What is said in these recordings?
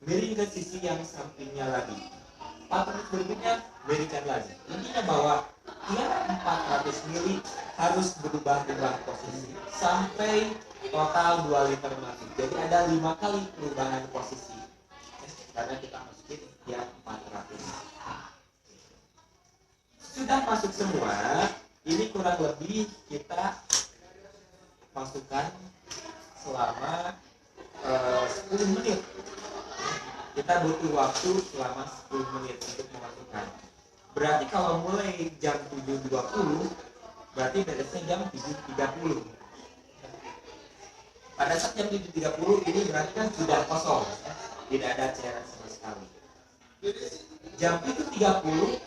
miring ke sisi yang sampingnya lagi. 4 menit berikutnya miringkan lagi. Intinya bahwa tiap 400 mili harus berubah-ubah posisi sampai total 2 liter mati. Jadi ada 5 kali perubahan posisi. Karena kita masukin tiap 400. Sudah masuk semua, ini kurang lebih kita masukkan selama 10 menit. Kita butuh waktu selama 10 menit untuk memasukkan. Berarti kalau mulai jam 7.20, berarti beresnya jam 7.30. Pada saat jam 7.30 ini berarti kan sudah kosong, tidak ada cairan sama sekali. Jam 7.30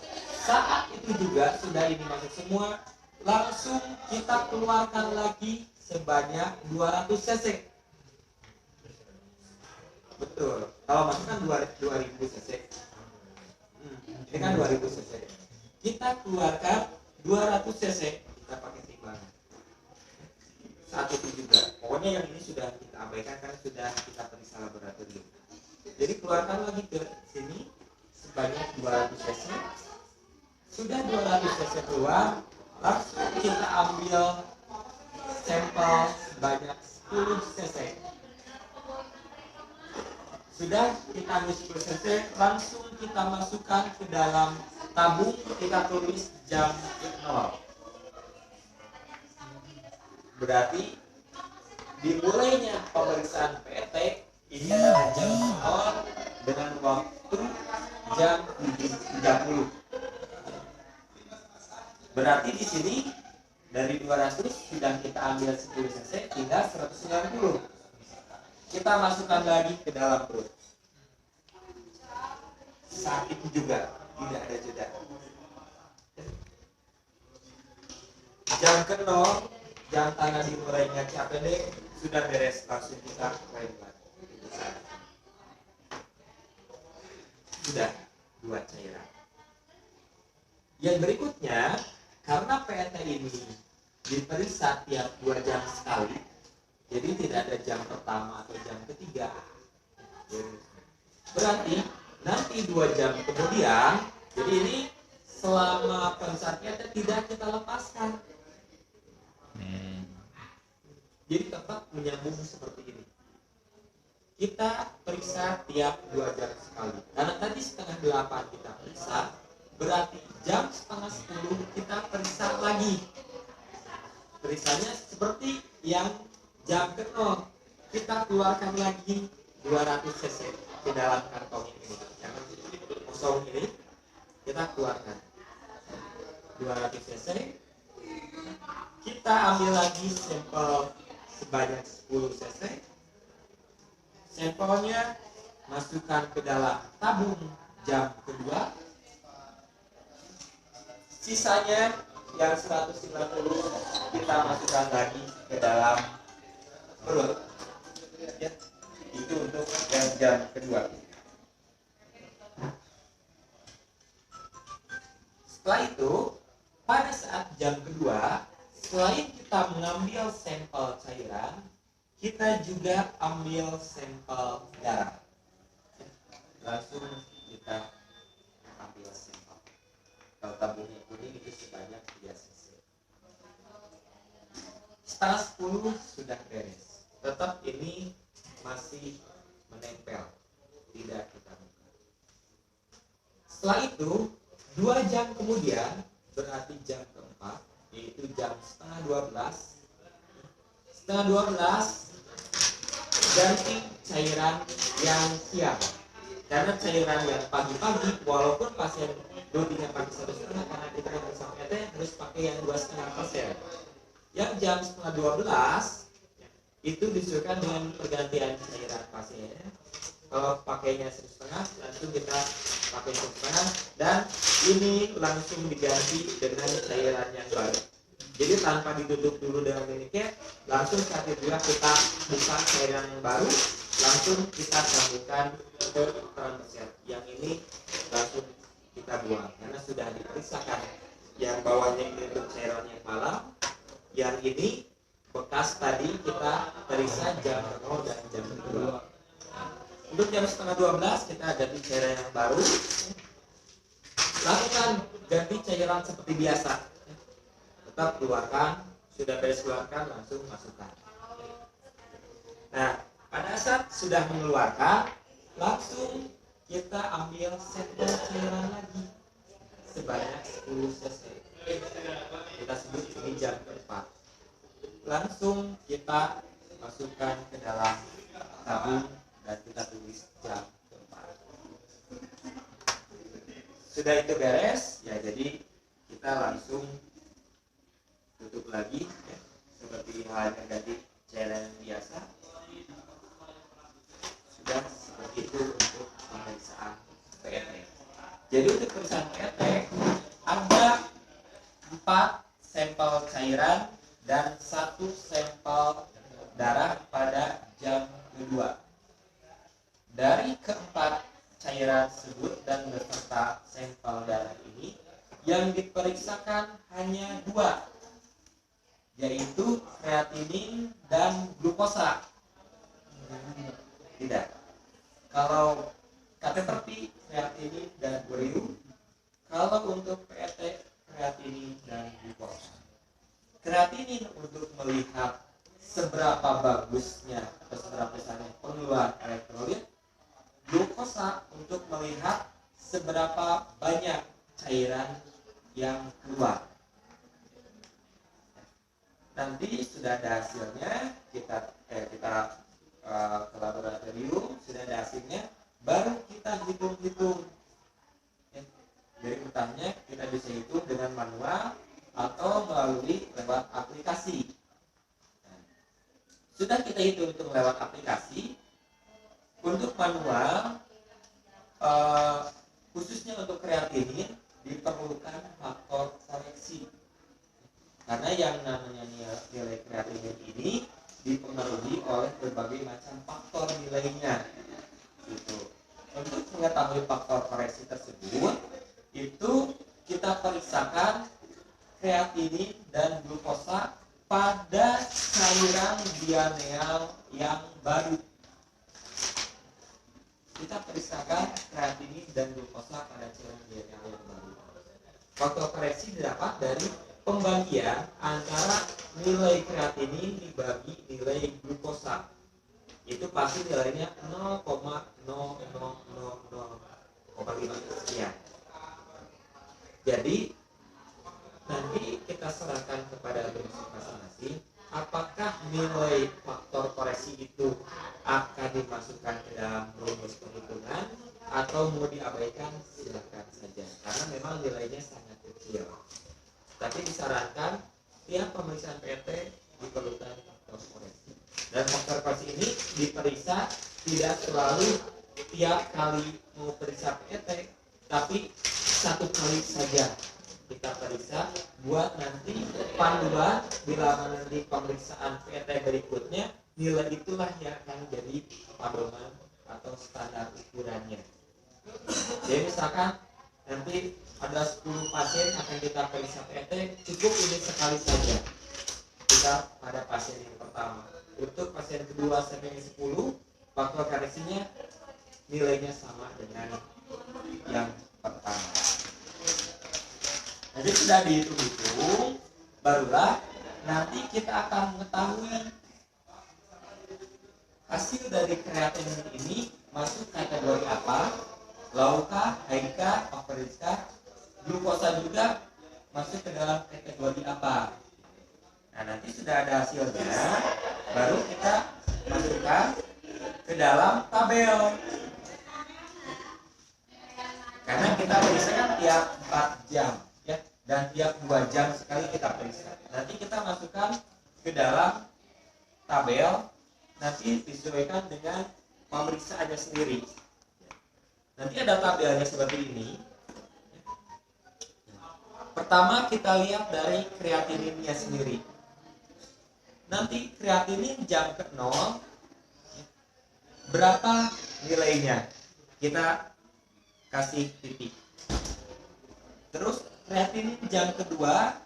saat itu juga sudah ini masuk semua, langsung kita keluarkan lagi sebanyak 200 cc. Betul. Kalau masuk kan 2000 cc. Ini kan 2000 cc. Kita keluarkan 200 cc. Kita pakai timbangan. Saat itu juga. Pokoknya yang ini sudah kita abaikan karena sudah kita periksa laboratorium. Jadi keluarkan lagi ke sini sebanyak 200 cc. Sudah 200 cc keluar, langsung kita ambil sampel sebanyak 10 cc. Sudah kita ambil 10 cc, langsung kita masukkan ke dalam tabung, kita tulis jam 0. Berarti dimulainya pemeriksaan PET ini adalah jam 0 dengan waktu jam 7.30. Berarti di sini dari 200 sudah kita ambil 10 cc, tinggal 190. Kita masukkan lagi ke dalam perut. Saat itu juga tidak ada jeda. Jam ke-0, jam tangan dimulainya CAPD sudah beres, langsung kita main lagi. Sudah 2 cairan. Yang berikutnya, karena PET ini diperiksa tiap 2 jam sekali, jadi tidak ada jam pertama atau jam ketiga. Berarti nanti 2 jam kemudian, jadi ini selama pemeriksaan PET tidak kita lepaskan. Jadi tetap menyambung seperti ini. Kita periksa tiap 2 jam sekali. Karena tadi setengah 8 kita periksa, berarti jam setengah 10 kita periksa lagi. Periksanya seperti yang jam ke-0, kita keluarkan lagi 200 cc ke dalam kantong ini. Yang kosong ini kita keluarkan 200 cc. Kita ambil lagi sampel sebanyak 10 cc. Sampelnya masukkan ke dalam tabung jam kedua. Sisanya yang 190 kita masukkan lagi ke dalam perut. Ya, itu untuk yang jam kedua. Setelah itu, pada saat jam kedua, selain kita mengambil sampel cairan, kita juga ambil sampel darah. Langsung kita ambil sampel. Kalau tabungnya kuning itu sebanyak 3 cc. Setengah 10 sudah beres. Tetap ini masih menempel, tidak kita buka. Setelah itu 2 jam kemudian, berarti jam keempat, yaitu jam setengah 12. Setengah 12 ganti cairan yang siang. Karena cairan yang pagi-pagi, walaupun pasien dosisnya pagi 1,5, karena kita periksa PET harus pakai yang 2,5%. Yang jam setengah 12 itu disesuaikan dengan pergantian cairan pasien. Kalau pakainya 1,5, langsung kita pakai 1,5, dan ini langsung diganti dengan cairan yang baru. Jadi tanpa ditutup dulu dengan miniket, langsung saat itu juga kita buka cairan yang baru, langsung kita sambungkan ke peran pasien. Yang ini langsung kita buang karena sudah diperiksakan. Yang bawahnya ini untuk cairan yang malam, yang ini bekas tadi kita periksa jam 0 dan jam 2. Untuk jam setengah 12 kita ganti cairan yang baru. Lakukan ganti cairan seperti biasa. Tetap keluarkan, sudah beres keluarkan langsung masukkan. Nah, pada saat sudah mengeluarkan, langsung kita ambil sampel cairan lagi sebanyak 10 cc. Kita sebut ini jam keempat. Langsung kita masukkan ke dalam tabung dan kita tulis jam keempat. Sudah itu beres, ya jadi kita langsung tutup lagi, ya, seperti halnya ganti cairan yang biasa. Sudah seperti itu untuk pemeriksaan PET. Jadi untuk pemeriksaan PET ada 4 sampel cairan dan 1 sampel darah pada jam kedua. Dari keempat cairan tersebut dan beserta sampel darah ini, yang diperiksakan hanya 2, yaitu kreatinin dan glukosa. Tidak. Kalau seperti kreatinin dan urium, kalau untuk PET kreatinin dan glukosa. Kreatinin untuk melihat seberapa bagusnya atau seberapa besarnya pengeluaran elektrolit. Glukosa untuk melihat seberapa banyak cairan yang keluar. Nanti sudah ada hasilnya, kita ke laboratorium, sudah ada hasilnya, baru kita hitung-hitung. Dari utangnya kita bisa hitung dengan manual atau melalui lewat aplikasi. Sudah kita hitung lewat aplikasi. Untuk manual, khususnya untuk kreatinin diperlukan faktor koreksi, karena yang namanya nilai kreatinin ini dipengaruhi oleh berbagai macam faktor nilainya. Gitu. Untuk mengetahui faktor koreksi tersebut, itu kita periksakan kreatinin dan glukosa pada cairan dianeal yang baru. Kita periksakan kreatinin dan glukosa pada cairan dianeal yang baru. Faktor koreksi didapat dari pembagian antara nilai kreatinin dibagi nilai glukosa. Itu pasti nilainya 0,000,5 sekian. Jadi nanti kita serahkan kepada dosen masing-masing apakah nilai faktor koreksi itu akan dimasukkan ke dalam rumus perhitungan atau mau diabaikan, silakan saja, karena memang nilainya sangat kecil. Tapi disarankan tiap pemeriksaan PET diperlukan faktor koreksi. Dan faktor koreksi ini diperiksa tidak selalu tiap kali mau periksa PET, tapi 1 kali saja kita periksa buat nanti panduan bila nanti pemeriksaan PET berikutnya, nilai itulah yang akan jadi pedoman atau standar ukurannya. Jadi misalkan nanti ada 10 pasien akan kita periksa PET, cukup ini sekali saja kita pada pasien yang pertama. Untuk pasien kedua sampai 10, faktor koreksinya nilainya sama dengan yang pertama. Jadi sudah dihitung-hitung, barulah nanti kita akan mengetahui hasil dari kreatinin ini masuk kategori apa, low carb, high carb, average carb, glukosa juga masuk ke dalam kategori apa. Nah nanti sudah ada hasilnya, baru kita masukkan ke dalam tabel. Karena kita periksa kan tiap 4 jam. Dan tiap 2 jam sekali kita periksa. Nanti kita masukkan ke dalam tabel, nanti disesuaikan dengan pemeriksaannya sendiri. Nanti ada tabelnya seperti ini. Pertama kita lihat dari kreatininnya sendiri. Nanti kreatinin jam ke-0 berapa nilainya? Kita kasih titik. Terus kreatinin jam kedua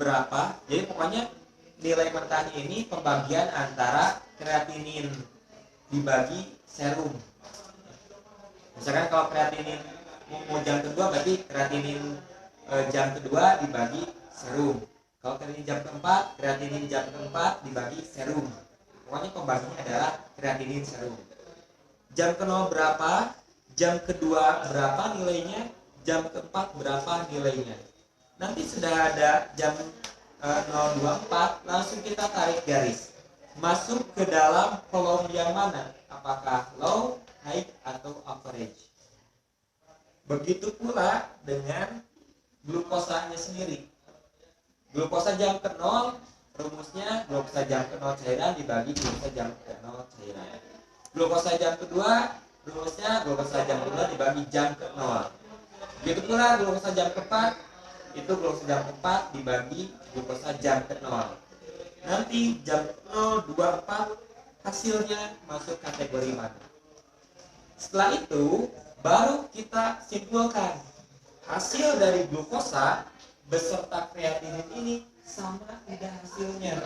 berapa? Jadi pokoknya nilai mentahnya ini pembagian antara kreatinin dibagi serum. Misalkan kalau kreatinin mau jam kedua, berarti kreatinin jam kedua dibagi serum. Kalau kreatinin jam keempat, kreatinin jam keempat dibagi serum. Pokoknya pembagiannya adalah kreatinin serum. Jam ke-0 berapa, jam kedua berapa nilainya, jam keempat berapa nilainya. Nanti sudah ada jam 024, langsung kita tarik garis. Masuk ke dalam kolom yang mana? Apakah low, high, atau average? Begitu pula dengan glukosanya sendiri. Glukosa jam ke-0, rumusnya glukosa jam ke-0 cairan dibagi glukosa jam ke-0 cairan. Glukosa jam kedua, rumusnya glukosa jam kedua dibagi jam ke-0. Begitu pula glukosa jam ke-4, itu glukosa jam ke-4 dibagi glukosa jam ke-0. Nanti jam 024 hasilnya masuk kategori mana. Setelah itu baru kita simpulkan hasil dari glukosa beserta kreatinin ini sama tidak hasilnya.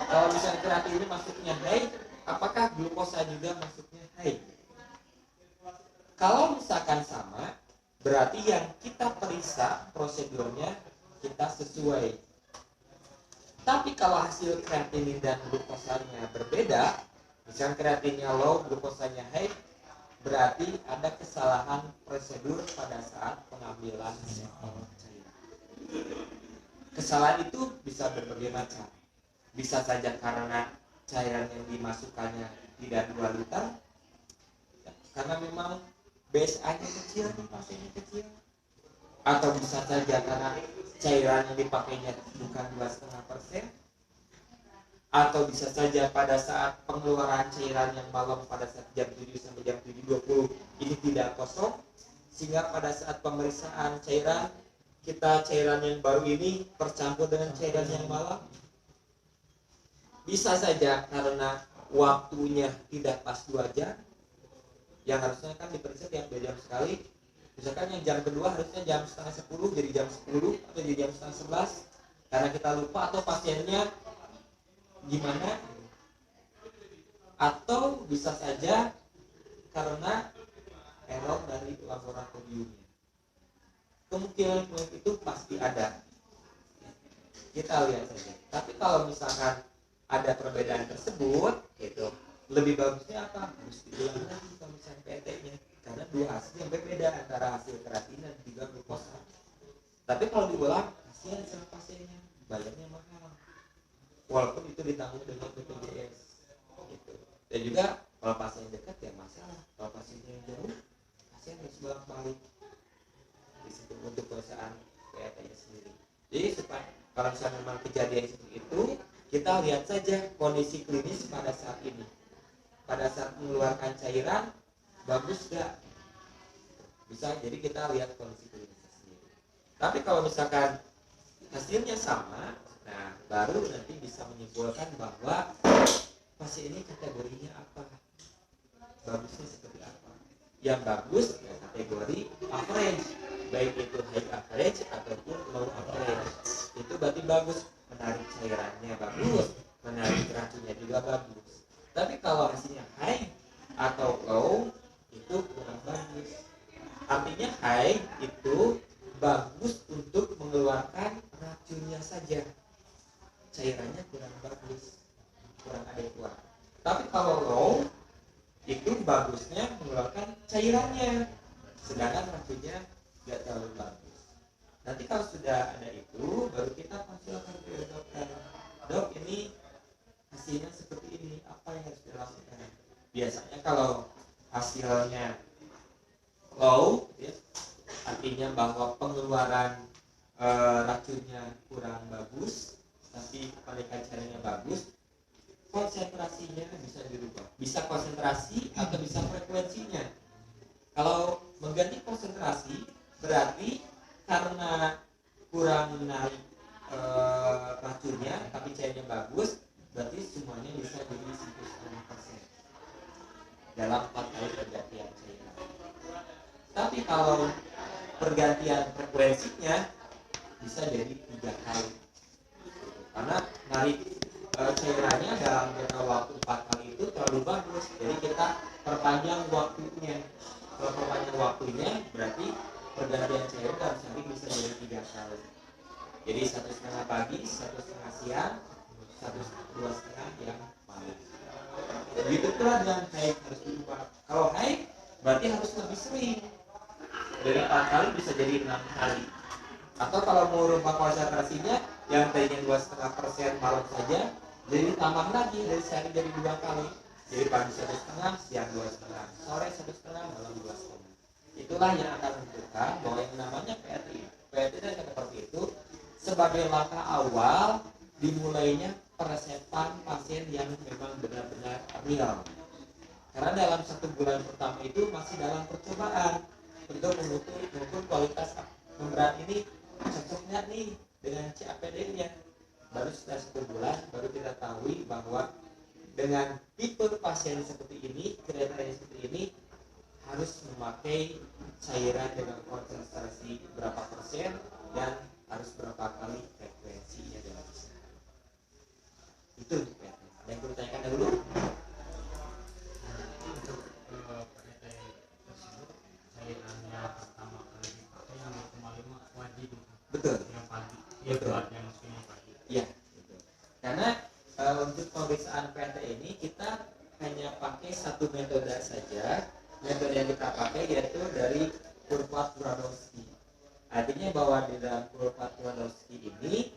Kalau misalnya kreatinin masuknya high, apakah glukosa juga masuknya high? Kalau misalkan sama, berarti yang kita periksa prosedurnya kita sesuai. Tapi kalau hasil kreatinin dan glukosanya berbeda, misalnya kreatinnya low, glukosanya high, berarti ada kesalahan prosedur pada saat pengambilan sampel cairan. Kesalahan itu bisa berbagai macam. Bisa saja karena cairan yang dimasukkannya tidak 2 liter, karena memang BSA-nya kecil, pasiennya kecil. Atau bisa saja karena cairan yang dipakainya bukan 2,5%. Atau bisa saja pada saat pengeluaran cairan yang malam pada saat jam 7 sampai jam 7.20 ini tidak kosong, sehingga pada saat pemeriksaan cairan cairan yang baru ini tercampur dengan cairan yang malam. Bisa saja karena waktunya tidak pas 2 jam, yang harusnya kan diperiksa tiap 2 jam sekali. Misalkan yang jam kedua harusnya jam setengah 10 jadi jam 10 atau jadi jam setengah 11 karena kita lupa atau pasiennya gimana, atau bisa saja karena error dari laboratoriumnya. Kemungkinan itu pasti ada, kita lihat saja. Tapi kalau misalkan ada perbedaan tersebut, itu lebih bagusnya apa? Harus diulang lagi pemeriksaan PT-nya, karena 2 hasil yang berbeda antara hasil kreatinin dan juga glukosa. Tapi kalau diulang hasilnya sama pasiennya, bayarnya mahal, walaupun itu ditanggung dengan BPJS gitu. Dan juga kalau pasien dekat ya masalah, kalau pasiennya yang jauh pasien harus bolak-balik di situ untuk perusahaan PT-nya sendiri. Jadi supaya kalau misalnya memang kejadian seperti itu, kita lihat saja kondisi klinis pada saat ini. Pada saat mengeluarkan cairan bagus gak? Bisa, jadi kita lihat kondisi klinisnya sendiri. Tapi kalau misalkan hasilnya sama, nah baru nanti bisa menyimpulkan bahwa pasien ini kategorinya apa, bagusnya seperti apa. Yang bagus ya kategori average, baik itu high average ataupun low average. Itu berarti bagus, menarik cairannya bagus, menarik racunnya juga bagus. Tapi kalau hasilnya high atau low itu kurang bagus. Artinya high itu bagus untuk mengeluarkan racunnya saja, cairannya kurang bagus, kurang adekuat. Tapi kalau low itu bagusnya mengeluarkan cairannya, sedangkan racunnya tidak terlalu bagus. Nanti kalau sudah ada itu, baru kita konsultasi ke dokter. Dok, ini hasilnya seperti ini, apa yang harus dilakukan? Biasanya kalau hasilnya low, ya, artinya bahwa pengeluaran racunnya kurang bagus, tapi penarikan cairannya bagus, konsentrasinya bisa dirubah. Bisa konsentrasi atau bisa frekuensinya. Kalau mengganti konsentrasi berarti karena kurang menarik racunnya tapi cairannya bagus, berarti semuanya bisa jadi 1,5% dalam 4 kali pergantian cairan. Tapi kalau pergantian frekuensinya bisa jadi 3 kali, karena narik cairannya dalam jangka waktu 4 kali itu terlalu bagus, jadi kita perpanjang waktunya. Kalau panjang waktunya berarti pergantian cairan dalam sehari bisa jadi 3 kali. Jadi 1,5 pagi, 1,5 siang, 2,5 yang malam. Begitu pula dengan haid harus diubah. Kalau haid berarti harus lebih sering. Dari 4 kali bisa jadi 6 kali. Atau kalau mau rubah konsentrasinya yang tadinya 2,5% malam saja, jadi tambah lagi dari sehari jadi 2 kali. Jadi pagi 1,5, siang 2,5, sore 1,5, malam 2,5. Itulah yang akan menunjukkan bahwa yang namanya PET dan seperti itu sebagai langkah awal dimulainya peresepan pasien yang memang benar-benar real. Karena dalam 1 bulan pertama itu masih dalam percobaan untuk mengukur kualitas membran ini cocoknya nih dengan CAPD-nya. Baru setelah 1 bulan baru kita tahu bahwa dengan tipe pasien seperti ini, kriteria seperti ini harus memakai cairan dengan konsentrasi berapa persen dan harus berapa kali frekuensinya dalam sehari. Itu ada yang perlu ditanyakan dahulu. Untuk PET tersebut cairan yang pertama kali dipakai yang 0,5 wajib. Betul. Yang pagi. Betul. Yang maksudnya pagi. Iya. Betul. Karena untuk pemeriksaan PET ini kita hanya pakai satu metode saja. Metode yang kita pakai yaitu dari Kurpatz-Brodowski. Artinya bahwa di dalam Kurpatz-Brodowski ini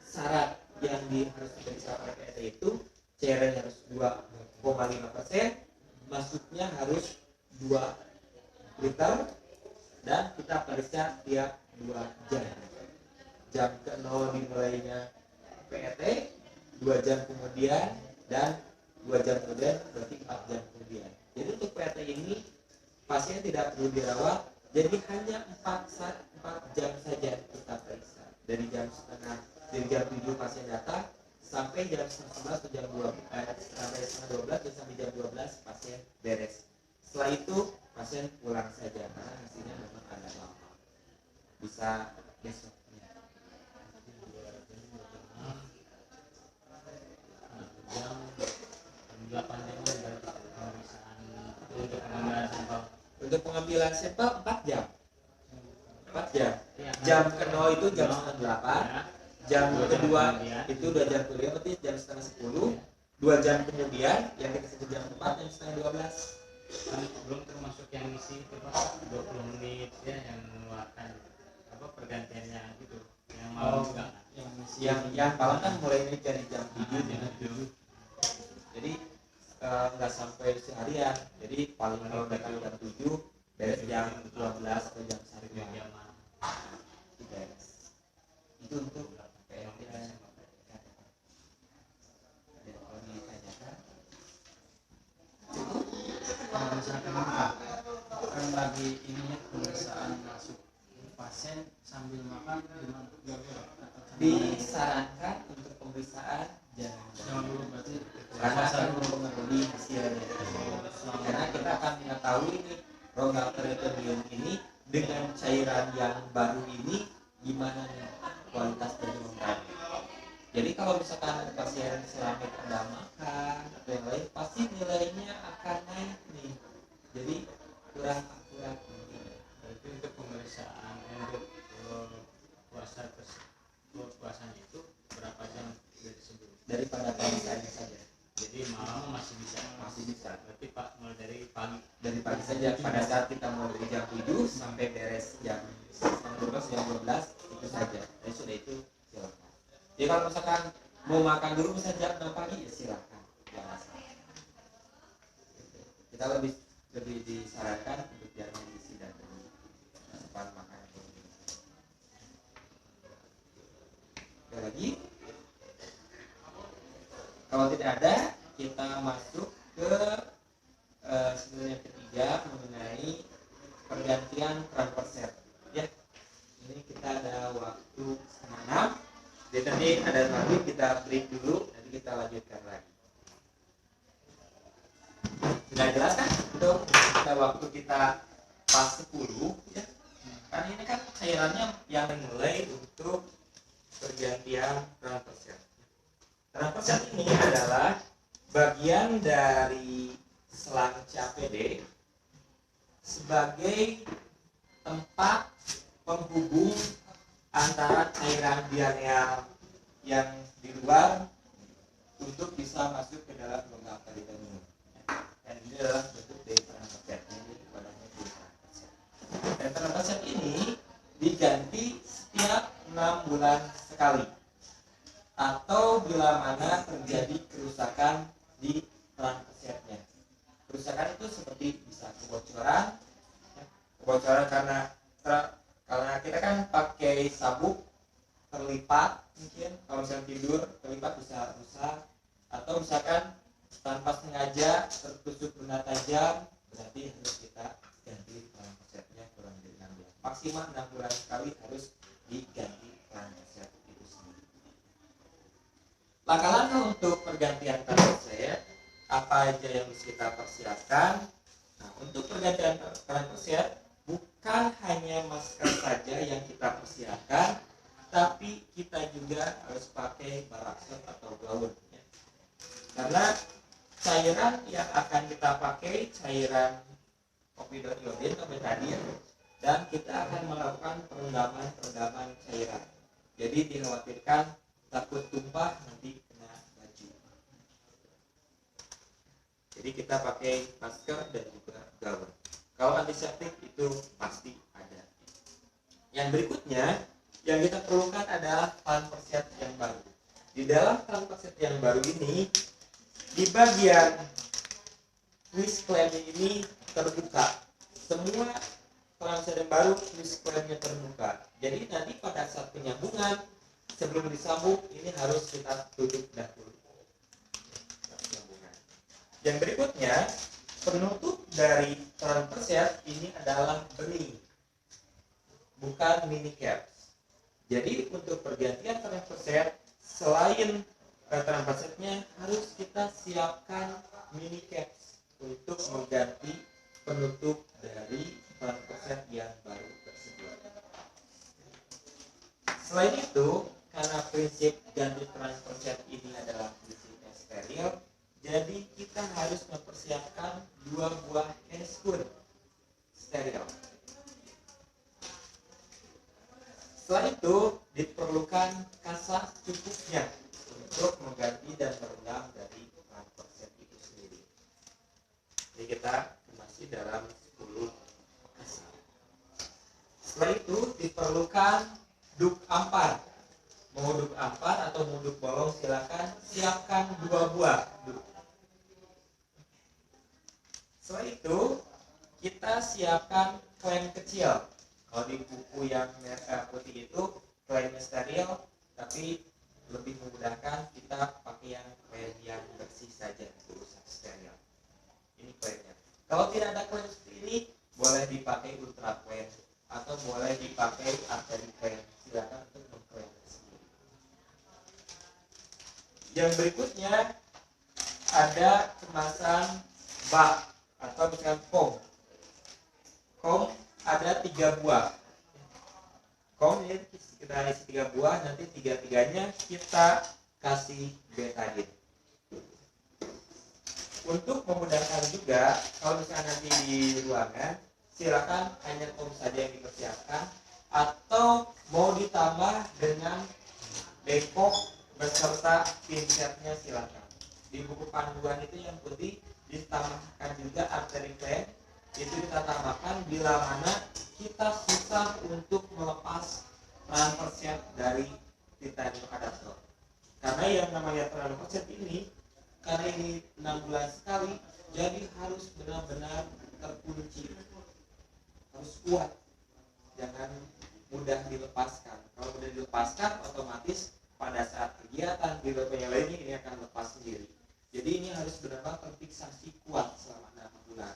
syarat yang harus diperiksa oleh PET itu cairan harus 2,5%, masuknya harus 2 liter dan kita periksa tiap 2 jam. Jam ke-0 dimulainya PET, 2 jam kemudian dan 2 jam kemudian berarti 4 jam kemudian. Jadi untuk PET ini pasien tidak perlu dirawat, jadi hanya 4 jam saja kita periksa. Dari jam 7 pasien datang sampai jam 11 atau jam 12 sampai setengah 12 dan sampai jam 12 pasien beres. Setelah itu pasien pulang saja karena hasilnya memang agak lama. Bisa besoknya. Jam 8 jam dari pemeriksaan untuk pengambilan sampel. Untuk pengambilan sampel 4 jam. 4 jam. Jam ke-0 itu jam setengah 8. Jam kedua itu 2 jam kemudian berarti jam setengah 10. 2 jam kemudian yang kita sebut jam 4 jam setengah 12. Kan belum termasuk yang isi itu Pak, 20 menit ya yang mengeluarkan apa pergantiannya gitu. Yang malam juga kan. Yang malam kan mulai dari jam 7. Jadi nggak sampai seharian. Jadi paling kalau datang jam 7 beres jam 12 atau jam 1 jam. Itu beres. Itu untuk PET dan kalau ditanyakan Kalau misalkan kan lagi ini ya pemeriksaan masuk pasien sambil makan gimana? disarankan untuk pemeriksaan Jangan dulu berarti karena akan mempengaruhi hasilnya. Karena kita akan mengetahui nih rongga peritoneum ini dengan cairan yang baru ini gimana nih kualitas dari rongga. Jadi kalau misalkan pasien selama tidak makan atau yang lain pasti nilainya akan naik nih. Jadi kurang akurat nantinya. Berarti untuk pemeriksaan untuk puasanya itu berapa jam dari sebelum? Daripada pemisahannya saja. Jadi malam masih bisa. Berarti Pak mulai dari pagi. Dari pagi saja pada saat kita mau dari jam 7 sampai beres jam 12 jam 12 itu saja. Dan sudah itu silakan. Jadi kalau misalkan mau makan dulu misalnya jam 6 pagi ya silakan. Jangan masalah. Kita lebih disarankan untuk jangan diisi dan depan makan. Ada lagi? Kalau tidak ada, kita masuk ke sebenarnya ketiga mengenai pergantian peran persen. Ya, ini kita ada waktu setengah 6. Jadi nanti ada lagi kita break dulu, nanti kita lanjutkan lagi. Sudah jelas kan? Untuk kita waktu kita pas 10 ya. Karena ini kan cairannya yang mulai untuk pergantian peran persen. Peran persen ini adalah bagian dari selang CAPD sebagai tempat penghubung antara cairan dianeal yang di luar untuk bisa masuk ke dalam lubang peritoneum. Dan ini adalah bentuk dari peran konsepnya, ini wadahnya di peran konsep. Dan peran konsep ini diganti setiap 6 bulan sekali, atau bila mana terjadi kerusakan di peran konsepnya. Kerusakan itu seperti bisa kebocoran karena kita kan pakai sabuk terlipat, mungkin kalau misalnya tidur terlipat bisa rusak, atau misalkan tanpa sengaja tertusuk benda tajam, berarti harus kita ganti peran konsepnya kurang dari 6 bulan. Maksimal 6 bulan sekali harus diganti peran konsep itu sendiri. Langkah-langkah untuk pergantian peran konsep apa aja yang harus kita persiapkan? Nah, untuk pergantian peran konsep bukan hanya masker saja yang kita persiapkan, tapi kita juga harus pakai barakset atau gaun ya. Karena cairan yang akan kita pakai cairan kopidot iodin atau betadin, dan kita akan melakukan perendaman cairan. Jadi dikhawatirkan takut tumpah nanti kena baju. Jadi kita pakai masker dan juga gaun. Kalau antiseptik itu pasti ada. Yang berikutnya yang kita perlukan adalah peran perset yang baru. Di dalam peran perset yang baru ini, di bagian twist clamp ini terbuka. Semua peran perset yang baru twist clampnya terbuka. Jadi nanti pada saat penyambungan sebelum disambung ini harus kita tutup dahulu. Yang berikutnya, penutup dari peran perset ini adalah bening, bukan mini caps. Jadi untuk pergantian peran perset, selain peran persetnya harus kita siapkan mini caps untuk mengganti penutup dari peran perset yang baru tersebut. Selain itu, karena prinsip ganti peran perset ini adalah prinsipnya steril, jadi kita harus mempersiapkan 2 buah spoon steril. Setelah itu diperlukan kasa cukupnya untuk mengganti dan merendam dari peran perset itu sendiri. Jadi kita masih dalam 10 kasa. Setelah itu diperlukan duk ampar. Mau duk ampar atau mau duk bolong silakan, siapkan 2 buah duk. Setelah itu kita siapkan klem kecil. Kalau di buku yang putih itu klemnya steril, tapi lebih memudahkan kita pakai yang klem yang bersih saja, berusaha steril. Ini klemnya. Kalau tidak ada klem seperti ini, boleh dipakai ultra klem atau boleh dipakai arteri klem. Silakan untuk mengklem sendiri. Yang berikutnya ada kemasan bak atau misalkan foam. Foam ada 3 buah. Foam ini kita isi 3 buah, nanti 3-3-nya kita kasih betadin. Untuk memudahkan juga, kalau misalnya nanti di ruangan, silakan hanya foam saja yang dipersiapkan, atau mau ditambah dengan bengkok beserta pinsetnya silakan. Di buku panduan itu yang putih ditambahkan juga arteri klem, itu kita tambahkan bila mana kita susah untuk melepas peran perset dari titanium adaptor. Karena yang namanya peran perset ini, karena ini 6 bulan sekali, jadi harus benar-benar terkunci, harus kuat, jangan mudah dilepaskan. Kalau mudah dilepaskan, otomatis pada saat kegiatan di luar lainnya ini akan lepas sendiri. Jadi ini harus benar-benar terfiksasi kuat selama 6 bulan.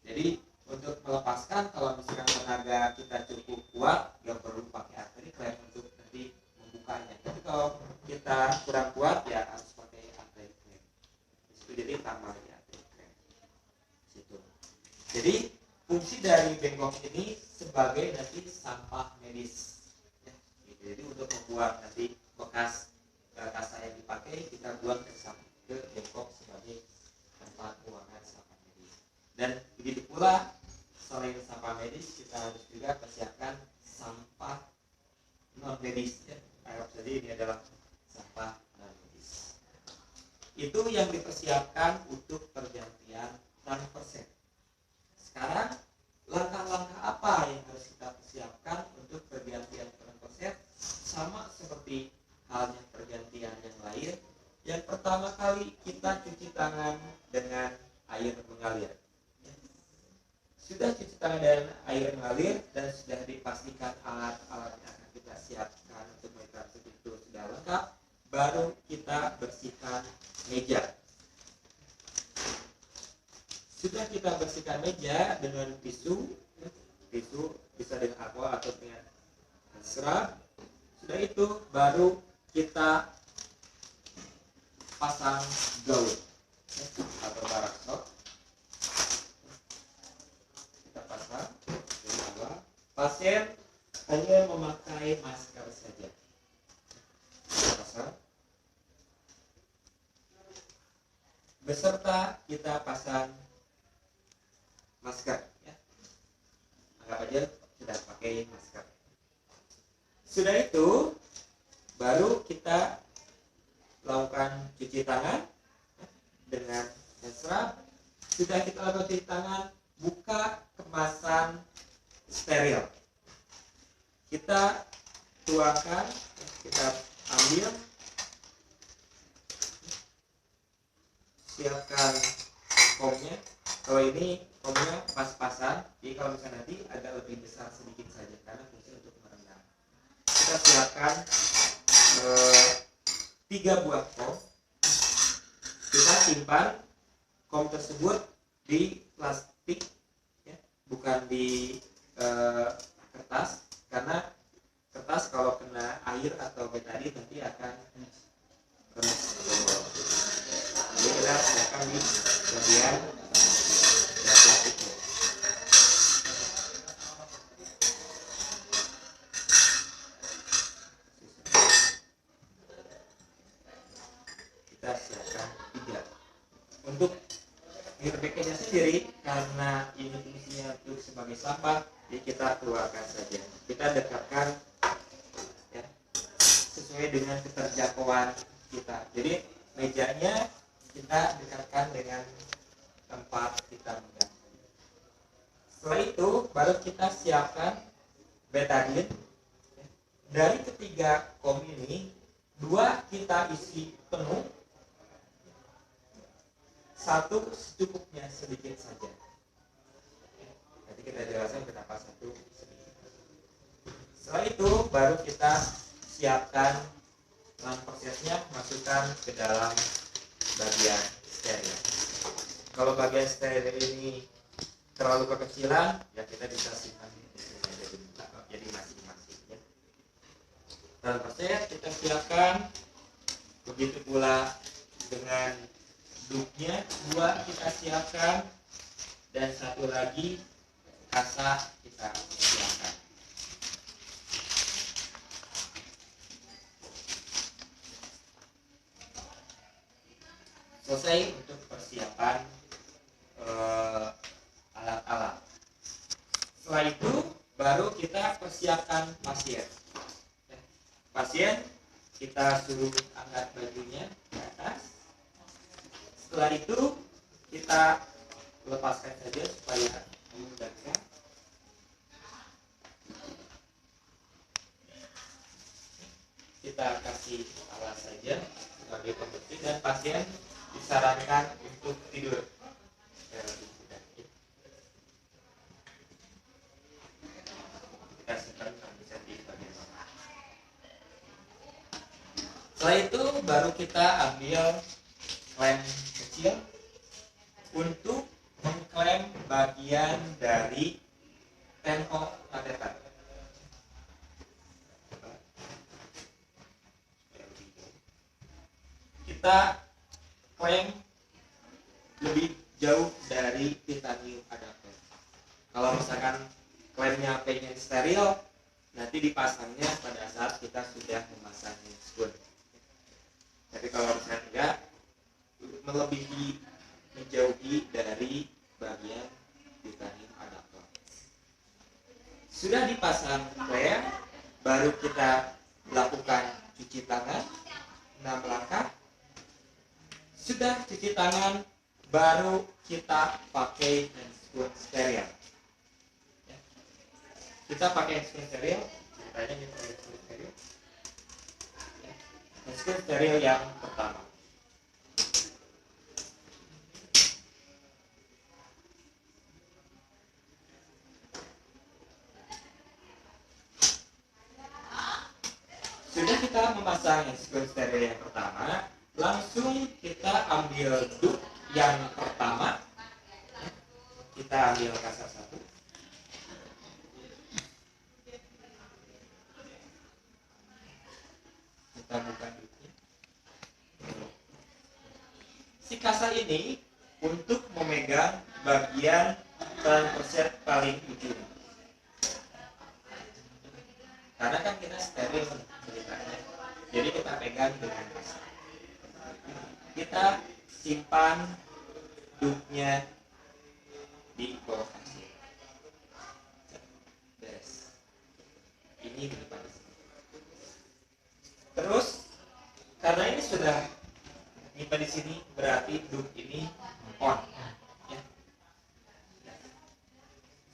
Jadi untuk melepaskan, kalau misalkan tenaga kita cukup kuat, nggak perlu pakai arteri klem untuk nanti membukanya. Tapi kalau kita kurang kuat, ya harus pakai arteri klem. Itu jadi tambah di arteri klem. Situ. Jadi fungsi dari bengkok ini sebagai nanti sampah medis. Ya, gitu. Jadi untuk membuang nanti bekas kasa yang dipakai, kita buang ke bengkok sebagai tempat buangan sampah medis. Dan begitu pula selain sampah medis kita harus juga persiapkan sampah non medis ya. Anggap saja ini adalah sampah non medis. Itu yang dipersiapkan untuk pergantian transfer. Sekarang langkah-langkah apa yang harus kita persiapkan untuk pergantian transfer? Sama seperti halnya pergantian yang lain. Yang pertama kali kita cuci tangan dengan air mengalir. Sudah cuci tangan dengan air mengalir dan sudah dipastikan alat-alat yang akan kita siapkan untuk mentransfer itu sudah lengkap, baru kita bersihkan meja. Sudah kita bersihkan meja dengan tisu bisa dengan aqua atau dengan serab. Sudah itu baru kita pasang gaun atau baraksok. Pasien hanya memakai masker saja. Beserta kita pasang masker. Ya. Anggap aja sudah pakai masker. Sudah itu, baru kita lakukan cuci tangan dengan serab. Sudah kita lakukan cuci tangan, buka kemasan steril. Kita tuangkan, kita ambil, siapkan komnya. Kalau ini komnya pas-pasan, jadi kalau misalnya nanti agak lebih besar sedikit saja karena fungsi untuk merendam. Kita siapkan 3 buah kom. Kita simpan kom tersebut di plastik, ya, bukan di kertas, karena kertas kalau kena air atau betadin nanti akan remes. Jadi kita siapkan di bagian plastiknya. Kita siapkan 3. Untuk airbag-nya sendiri, karena ini fungsinya untuk sebagai sampah, jadi kita keluarkan saja. Kita dekatkan ya, sesuai dengan keterjangkauan kita. Jadi mejanya kita dekatkan dengan tempat kita megang. Setelah itu baru kita siapkan betadin. Dari ketiga kom ini, 2 kita isi penuh, 1 secukupnya sedikit saja. Nanti kita jelaskan kenapa 1 sedikit. Setelah itu baru kita siapkan dalam prosesnya, masukkan ke dalam bagian steril. Kalau bagian steril ini terlalu kekecilan, ya kita bisa simpan jadi masing-masing. Ya. Dalam proses kita siapkan, begitu pula dengan duknya 2 kita siapkan, dan 1 lagi kasa kita siapkan. Selesai untuk persiapan alat-alat. Setelah itu baru kita persiapkan pasien. Pasien kita suruh angkat bajunya ke atas. Setelah itu kita lepaskan saja supaya memudahkan. Kita kasih alas saja sebagai pembersih, dan pasien disarankan untuk tidur. Kita simpan bisa di bagian bawah. Setelah itu baru kita ambil klem kecil untuk mengklem bagian dari tenko kateter. Kita klem lebih jauh dari titanium adapter. Kalau misalkan klemnya pengen steril, nanti dipasangnya pada saat kita sudah memasang spoon. Tapi kalau misalkan enggak, melebihi, menjauhi dari bagian titanium adapter. Sudah dipasang klem, baru kita lakukan cuci tangan 6 langkah. Sudah cuci tangan, baru kita pakai hand spoon steril. Ya. Kita pakai hand spoon steril, ceritanya ini pakai hand spoon steril. Ya. Hand spoon steril yang pertama. Sudah kita memasang hand spoon steril yang pertama, langsung kita ambil dup yang pertama. Kita ambil kasa 1. Kita buka dupnya. Si kasa ini untuk memegang bagian transverset paling ujung. Karena kan kita steril ceritanya, jadi kita pegang dengan kasa. Kita simpan dupnya di bawah kasir. Beres. Ini di depan sini. Terus karena ini sudah nyimpan di sini, berarti dup ini on. Ya.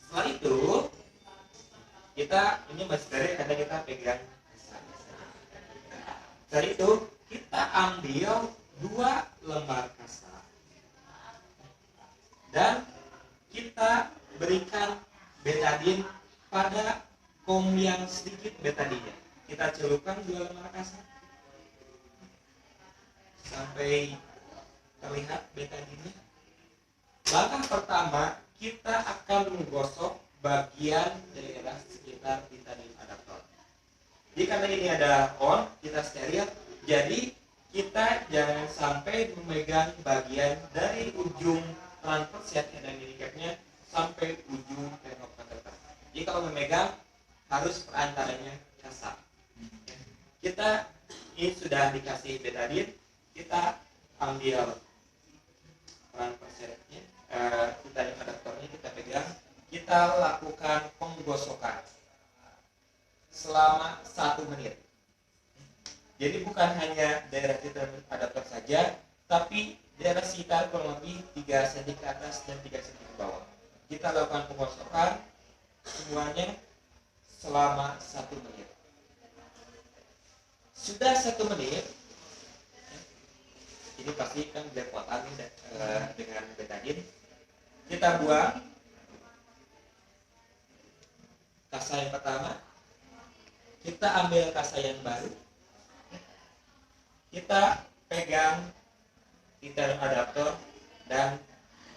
Setelah itu kita ini masih steril karena kita pegang. Setelah itu kita ambil 2 lembar kasa dan kita berikan betadin pada kom yang sedikit betadinnya. Kita celupkan 2 lembar kasa sampai terlihat betadinnya. Langkah pertama, kita akan menggosok bagian daerah sekitar betadin adaptor. Jadi karena ini ada on, kita steril, jadi kita jangan sampai memegang bagian dari ujung transverset dan handicapnya sampai ujung tenok kateter. Jadi kalau memegang harus perantaranya kasar. Kita ini sudah dikasih betadin, kita ambil transversetnya, betadin adaptornya kita pegang, kita lakukan penggosokan selama 1 menit. Jadi bukan hanya daerah betadin adaptor saja, tapi daerah sekitar kurang lebih 3 cm ke atas dan 3 cm ke bawah. Kita lakukan penggosokan semuanya selama 1 menit. Sudah 1 menit, ini pasti kan belepotan dengan betadin. Kita buang kasa yang pertama, kita ambil kasa yang baru, kita pegang betadin adaptor dan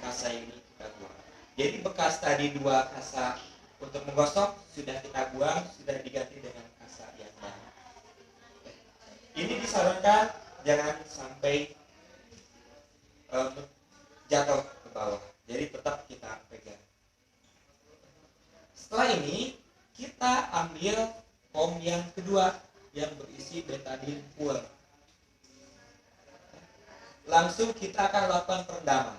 kasa ini kita buang. Jadi bekas tadi 2 kasa untuk menggosok sudah kita buang, sudah diganti dengan kasa yang baru. Ini disarankan jangan sampai jatuh ke bawah. Jadi tetap kita pegang. Setelah ini kita ambil kom yang kedua yang berisi betadin full. Langsung kita akan lakukan perendaman.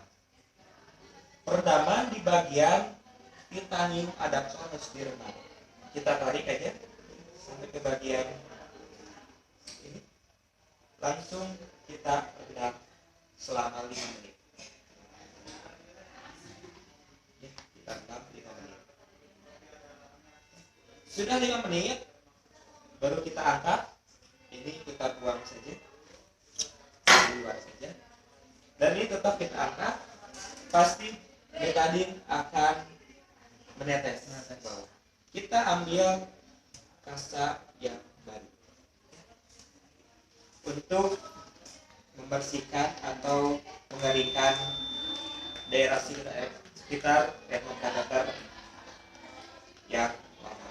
Perendaman di bagian titanium adaptor harus direndam. Kita tarik aja sampai ke bagian ini. Langsung kita rendam selama 5 menit. Kita rendam 5 menit. Sudah 5 menit, baru kita angkat. Ini kita buang saja, keluar saja. Dan ini tetap kita angkat. Pasti betadin akan menetes ke bawah. Kita ambil kasa yang baru untuk membersihkan atau mengeringkan daerah sekitar termokateter yang lama.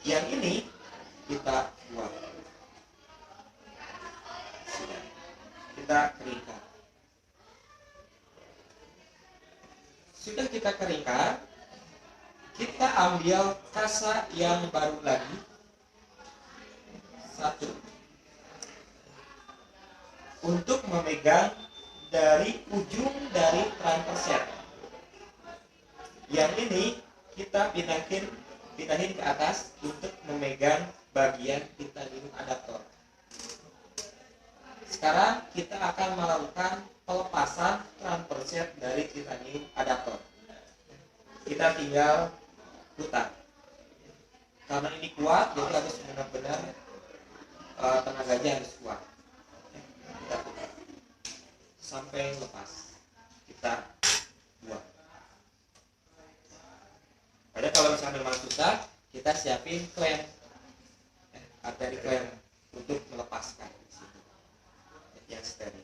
Yang ini kita buang. Sudah. Kita keringkan. Sudah kita keringkan, kita ambil kasa yang baru lagi, 1, untuk memegang dari ujung dari transverset. Yang ini kita pindahkan pindahin ke atas untuk memegang bagian titanium adaptor. Sekarang kita akan melakukan pelepasan transfer set dari titanium adaptor. Kita tinggal putar. Karena ini kuat, jadi harus benar-benar tenaganya harus kuat. Kita putar sampai lepas. Kita buang. Padahal kalau misalnya memang susah, kita siapin klem, arteri klem untuk melepaskan yang steril.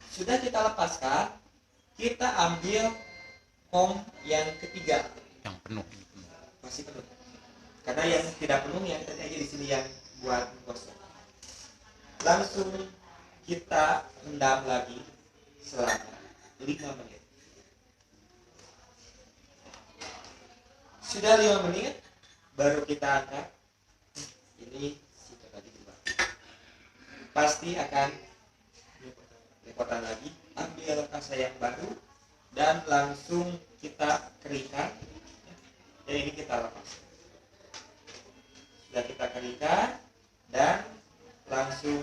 Sudah kita lepaskan, kita ambil kom yang ketiga. Yang penuh. Masih penuh. Karena yang tidak penuh yang tadi aja di sini yang buat kosong. Langsung kita rendam lagi selama 5 menit. Sudah 5 menit, baru kita angkat. Ini sikat lagi dulu. Pasti akan lepotan lagi. Ambil kasa yang baru dan langsung kita keringkan. Dan ini kita lepas. Sudah kita keringkan dan langsung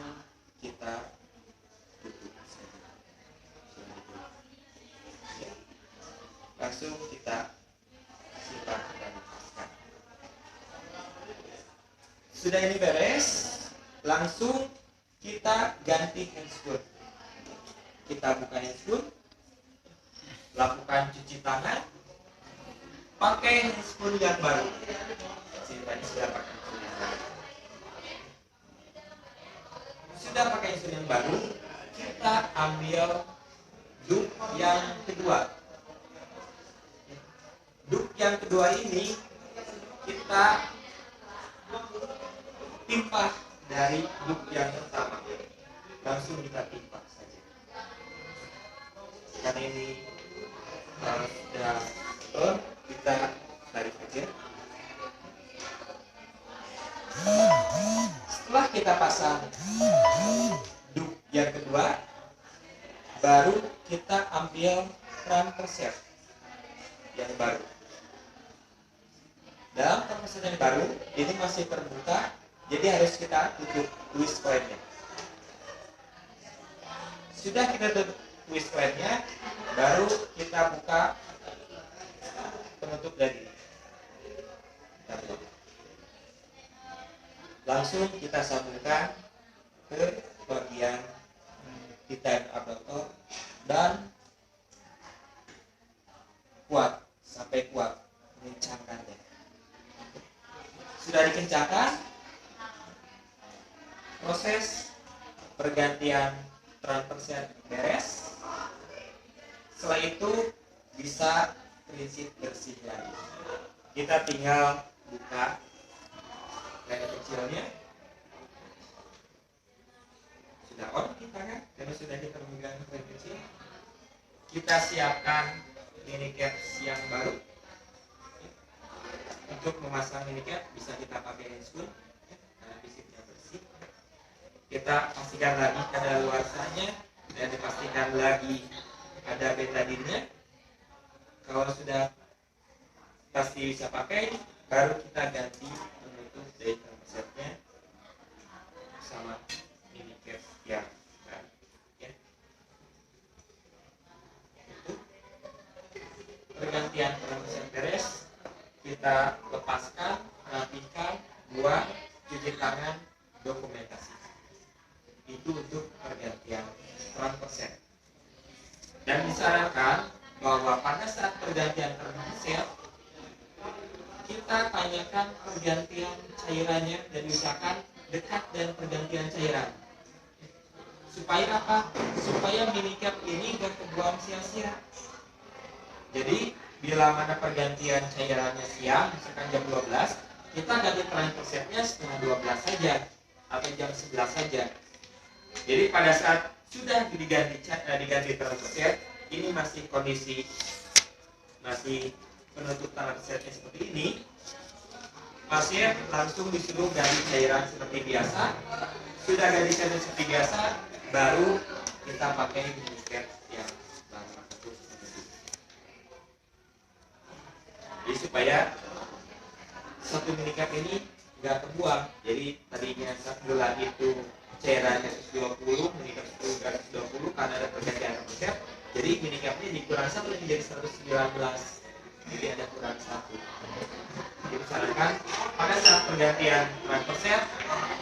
kita tutup. Ya. Langsung kita simpan dan lepaskan. Sudah ini beres, langsung kita ganti handscoon. Kita buka handscoon, lakukan cuci tangan, pakai handscoon yang baru. Ceritanya sudah pakai handscoon yang baru. Sudah pakai handscoon yang baru, kita ambil dup yang kedua. Dup yang kedua ini kita timpah dari dup yang pertama. Langsung kita timpah saja. Karena ini sudah on, kita tarik saja. Setelah kita pasang dup yang kedua, baru kita ambil transfer set yang baru. Dalam transfer set yang baru ini masih terbuka, jadi harus kita tutup twist klipnya. Sudah kita tutup twist klipnya, baru kita buka penutup dari kita buka. Langsung kita sambungkan ke bagian titanium adaptor dan kuat sampai kuat, mengencangkannya. Sudah dikencangkan, proses pergantian transfer set beres. Setelah itu bisa prinsip bersih lagi. Kita tinggal buka kayak kecilnya. Sudah on kita kan, karena sudah kita memegang frame kecil. Kita siapkan mini caps yang baru. Untuk memasang mini cap bisa kita pakai handscoon karena fisiknya bersih. Kita pastikan lagi kadaluarsanya dan dipastikan lagi ada betadinnya. Kalau sudah pasti bisa pakai, baru kita ganti penutup dari setnya sama mini cap yang baru. Ya. Itu pergantian transfer beres. Kita lepaskan, rapikan, buang, cuci tangan, dokumentasi. Itu untuk pergantian transfer set. Dan disarankan bahwa pada saat pergantian transfer set, kita tanyakan pergantian cairannya dan usahakan dekat dan pergantian cairan. Supaya apa? Supaya mini cap ini gak kebuang sia-sia. Jadi bila mana pergantian cairannya siang, misalkan jam 12, kita ganti transfer setnya setengah 12 saja atau jam 11 saja. Jadi pada saat sudah diganti transfer set, ini masih kondisi masih penutup transfer setnya seperti ini, pasien langsung disuruh ganti cairan seperti biasa. Sudah ganti cairan seperti biasa, baru kita pakai mini cap yang baru. Jadi supaya satu minicap ini nggak terbuang. Jadi tadinya gelang itu cairannya 120, minicap 120 karena ada pergantian resep. Jadi minicapnya dikurang satu menjadi 119. Jadi ada kurang satu. Jadi misalkan pada saat pergantian resep,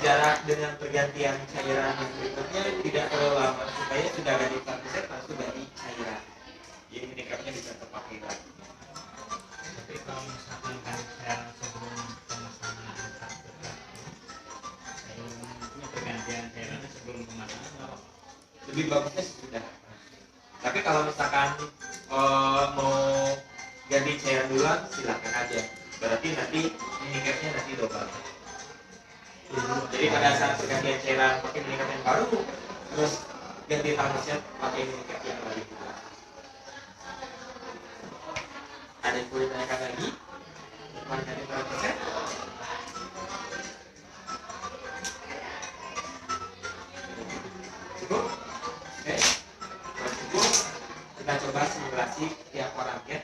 jarak dengan pergantian cairan yang berikutnya tidak terlalu lama supaya sudah ganti resep langsung ganti cairan. Jadi minicapnya bisa terpakai lagi. Tapi kalau misalkan kan saya sebelum pemasangan kartu sebelum pergantian cairannya sebelum pemasangan Lebih bagusnya sudah. Tapi kalau misalkan mau ganti cairan duluan silakan aja. Berarti nanti minicapnya nanti double. Jadi pada saat pergantian cairan pakai minicap yang baru, terus ganti tangusnya pakai minicap yang baru. Ada yang boleh tanyakan lagi? Mana ganti resep? Cukup? Oke. Kalau cukup, kita coba simulasi tiap orang ya.